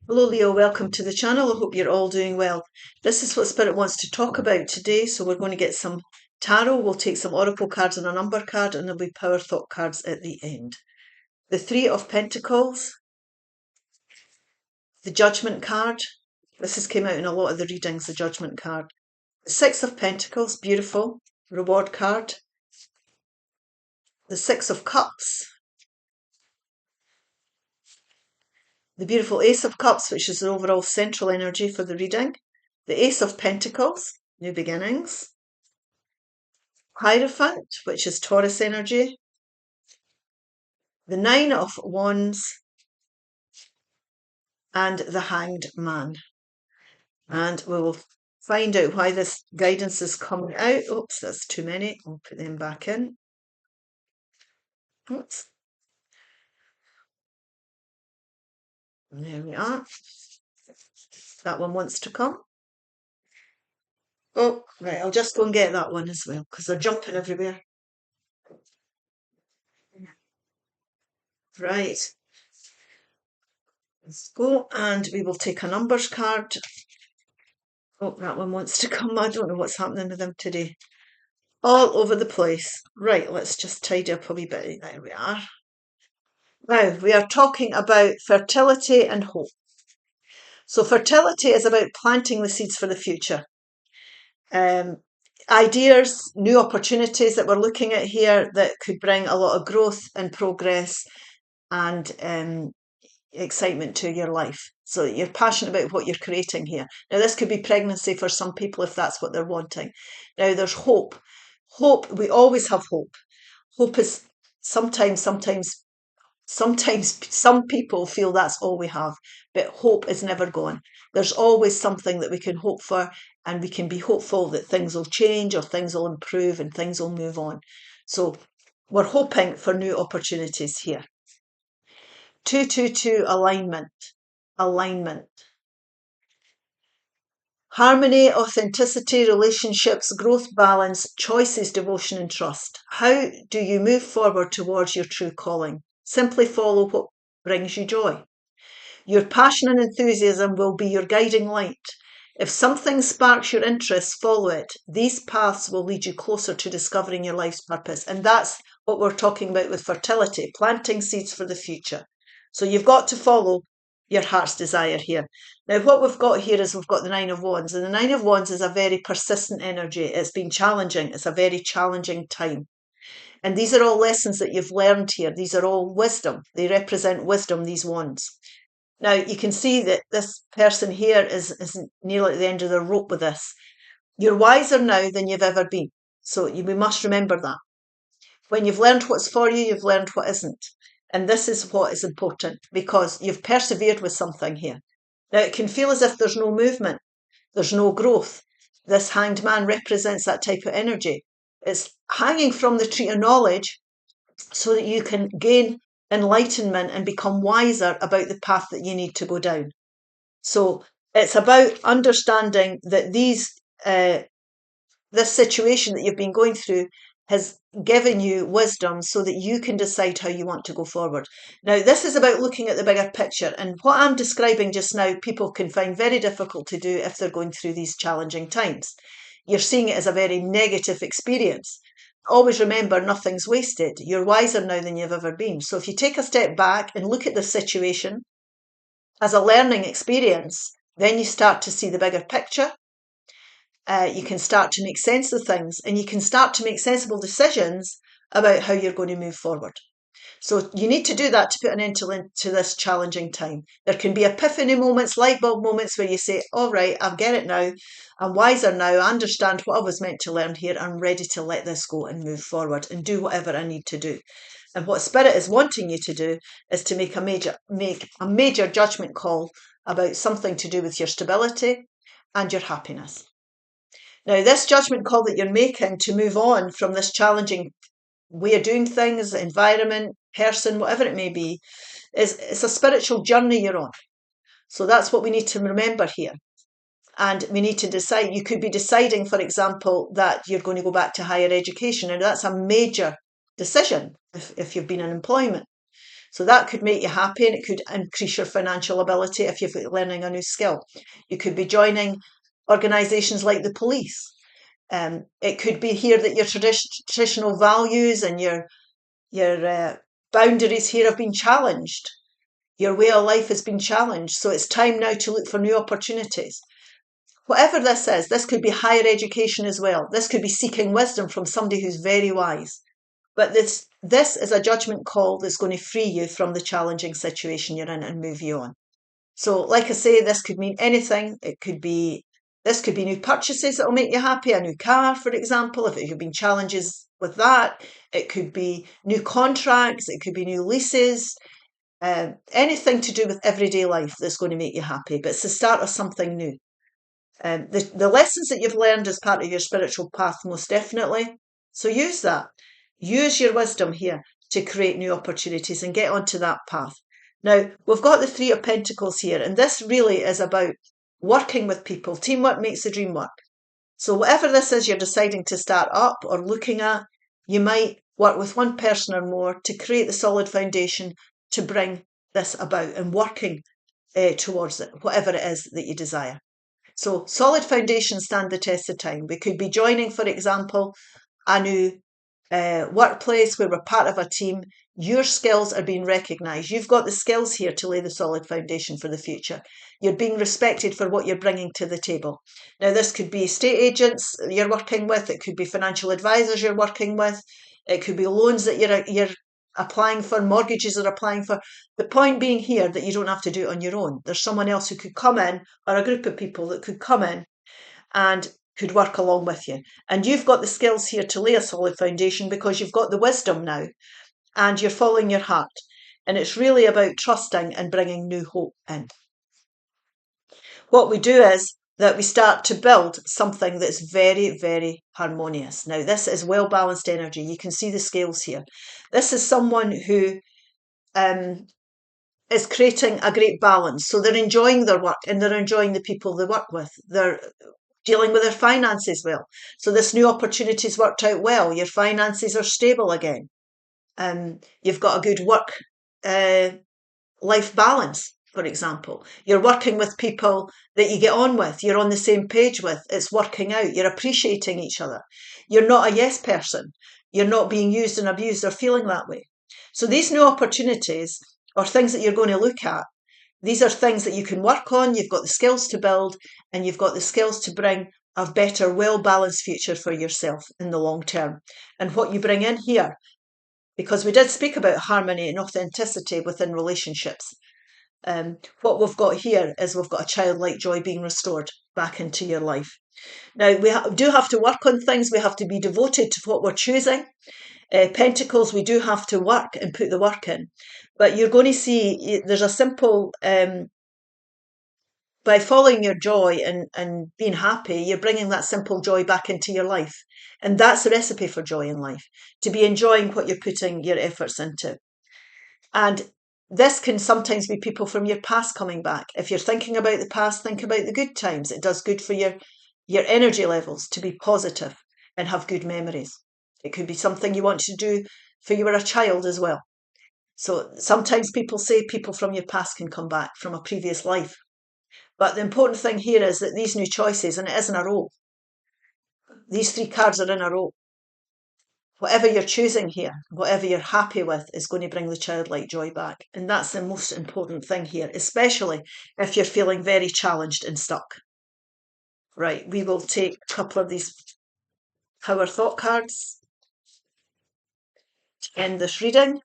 Hello Leo, welcome to the channel. I hope you're all doing well. This is what Spirit wants to talk about today. So we're going to get some tarot, we'll take some oracle cards and a number card, and there'll be power thought cards at the end. The Three of Pentacles, the Judgment card. This has came out in a lot of the readings, the Judgment card. The Six of Pentacles, beautiful, reward card. The Six of Cups. The beautiful Ace of Cups, which is the overall central energy for the reading. The Ace of Pentacles, new beginnings. Hierophant, which is Taurus energy. The Nine of Wands. And the Hanged Man. And we will find out why this guidance is coming out. Oops, that's too many. I'll put them back in. Oops. There we are. That one wants to come. Oh, right, I'll just go and get that one as well, because they're jumping everywhere. Right. Let's go, and we will take a numbers card. Oh, that one wants to come. I don't know what's happening with them today. All over the place. Right, let's just tidy up a wee bit. There we are. Now, we are talking about fertility and hope. So fertility is about planting the seeds for the future. Ideas, new opportunities that we're looking at here that could bring a lot of growth and progress and excitement to your life. So you're passionate about what you're creating here. Now, this could be pregnancy for some people if that's what they're wanting. Now, there's hope. Hope, we always have hope. Hope is sometimes some people feel that's all we have, but hope is never gone. There's always something that we can hope for, and we can be hopeful that things will change or things will improve and things will move on. So we're hoping for new opportunities here. 222 alignment. Harmony, authenticity, relationships, growth, balance, choices, devotion and trust. How do you move forward towards your true calling? Simply follow what brings you joy. Your passion and enthusiasm will be your guiding light. If something sparks your interest, follow it. These paths will lead you closer to discovering your life's purpose. And that's what we're talking about with fertility, planting seeds for the future. So you've got to follow your heart's desire here. Now, what we've got here is we've got the Nine of Wands. And the Nine of Wands is a very persistent energy. It's been challenging. It's a very challenging time. And these are all lessons that you've learned here. These are all wisdom. They represent wisdom, these wands. Now, you can see that this person here is nearly at the end of their rope with this. You're wiser now than you've ever been. So we must remember that. When you've learned what's for you, you've learned what isn't. And this is what is important, because you've persevered with something here. Now, it can feel as if there's no movement. There's no growth. This Hanged Man represents that type of energy. It's hanging from the tree of knowledge so that you can gain enlightenment and become wiser about the path that you need to go down. So it's about understanding that this situation that you've been going through has given you wisdom so that you can decide how you want to go forward. Now, this is about looking at the bigger picture, and what I'm describing just now, people can find very difficult to do if they're going through these challenging times. You're seeing it as a very negative experience. Always remember, nothing's wasted. You're wiser now than you've ever been. So if you take a step back and look at the situation as a learning experience, then you start to see the bigger picture. You can start to make sense of things, and you can start to make sensible decisions about how you're going to move forward. So you need to do that to put an end to this challenging time. There can be epiphany moments, light bulb moments where you say, all right, I get it now. I'm wiser now. I understand what I was meant to learn here. I'm ready to let this go and move forward and do whatever I need to do. And what Spirit is wanting you to do is to make a major judgment call about something to do with your stability and your happiness. Now, this judgment call that you're making to move on from this challenging way of doing things, environment, person, whatever it may be, it's a spiritual journey you're on. So that's what we need to remember here. And we need to decide. You could be deciding, for example, that you're going to go back to higher education. And that's a major decision if you've been in employment. So that could make you happy, and it could increase your financial ability if you're learning a new skill. You could be joining organisations like the police. It could be here that your traditional values and your boundaries here have been challenged. Your way of life has been challenged. So it's time now to look for new opportunities. Whatever this is, this could be higher education as well. This could be seeking wisdom from somebody who's very wise. But this is a judgment call that's going to free you from the challenging situation you're in and move you on. So, like I say, this could mean anything. This could be new purchases that will make you happy, a new car, for example, if you've been challenges with that. It could be new contracts, it could be new leases, anything to do with everyday life that's going to make you happy. But it's the start of something new. The lessons that you've learned as part of your spiritual path, most definitely. So use that. Use your wisdom here to create new opportunities and get onto that path. Now, we've got the Three of Pentacles here, and this really is about working with people. Teamwork makes the dream work. So whatever this is you're deciding to start up or looking at, you might work with one person or more to create the solid foundation to bring this about and working towards it, whatever it is that you desire. So solid foundations stand the test of time. We could be joining, for example, a new workplace where we're part of a team. Your skills are being recognised. You've got the skills here to lay the solid foundation for the future. You're being respected for what you're bringing to the table. Now, this could be estate agents you're working with. It could be financial advisors you're working with. It could be loans that you're applying for, mortgages are applying for. The point being here that you don't have to do it on your own. There's someone else who could come in, or a group of people that could come in and could work along with you. And you've got the skills here to lay a solid foundation because you've got the wisdom now and you're following your heart. And it's really about trusting and bringing new hope in. What we do is that we start to build something that's very, very harmonious. Now, this is well-balanced energy. You can see the scales here. This is someone who is creating a great balance. So they're enjoying their work and they're enjoying the people they work with. They're dealing with their finances well. So this new opportunity's worked out well. Your finances are stable again. You've got a good work-life balance, for example. You're working with people that you get on with. You're on the same page with. It's working out. You're appreciating each other. You're not a yes person. You're not being used and abused or feeling that way. So these new opportunities are things that you're going to look at. These are things that you can work on. You've got the skills to build and you've got the skills to bring a better, well-balanced future for yourself in the long term. And what you bring in here, because we did speak about harmony and authenticity within relationships. What we've got here is we've got a childlike joy being restored back into your life. Now, we do have to work on things. We have to be devoted to what we're choosing. Pentacles, we do have to work and put the work in. But you're going to see there's a simple, by following your joy and being happy, you're bringing that simple joy back into your life. And that's the recipe for joy in life, to be enjoying what you're putting your efforts into. And this can sometimes be people from your past coming back. If you're thinking about the past, think about the good times. It does good for your energy levels to be positive and have good memories. It could be something you want to do for you were a child as well. So sometimes people say people from your past can come back from a previous life. But the important thing here is that these new choices, and it is in a row, these three cards are in a row. Whatever you're choosing here, whatever you're happy with, is going to bring the childlike joy back. And that's the most important thing here, especially if you're feeling very challenged and stuck. Right, we will take a couple of these Power Thought cards to end this reading.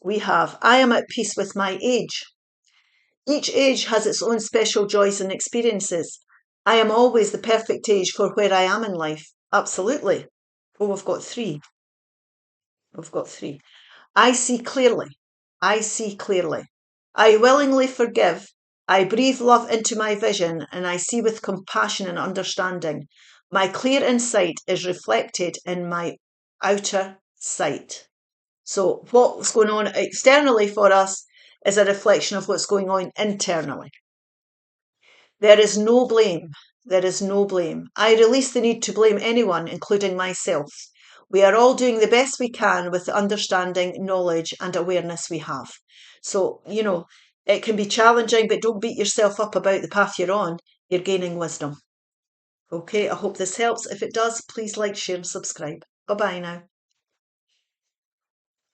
We have, I am at peace with my age. Each age has its own special joys and experiences. I am always the perfect age for where I am in life. Absolutely. Oh, we've got three. We've got three. I see clearly. I see clearly. I willingly forgive. I breathe love into my vision and I see with compassion and understanding. My clear insight is reflected in my outer sight. So what's going on externally for us is a reflection of what's going on internally. There is no blame. There is no blame. I release the need to blame anyone, including myself. We are all doing the best we can with the understanding, knowledge, and awareness we have. So, it can be challenging, but don't beat yourself up about the path you're on. You're gaining wisdom. Okay, I hope this helps. If it does, please like, share, and subscribe. Bye-bye now.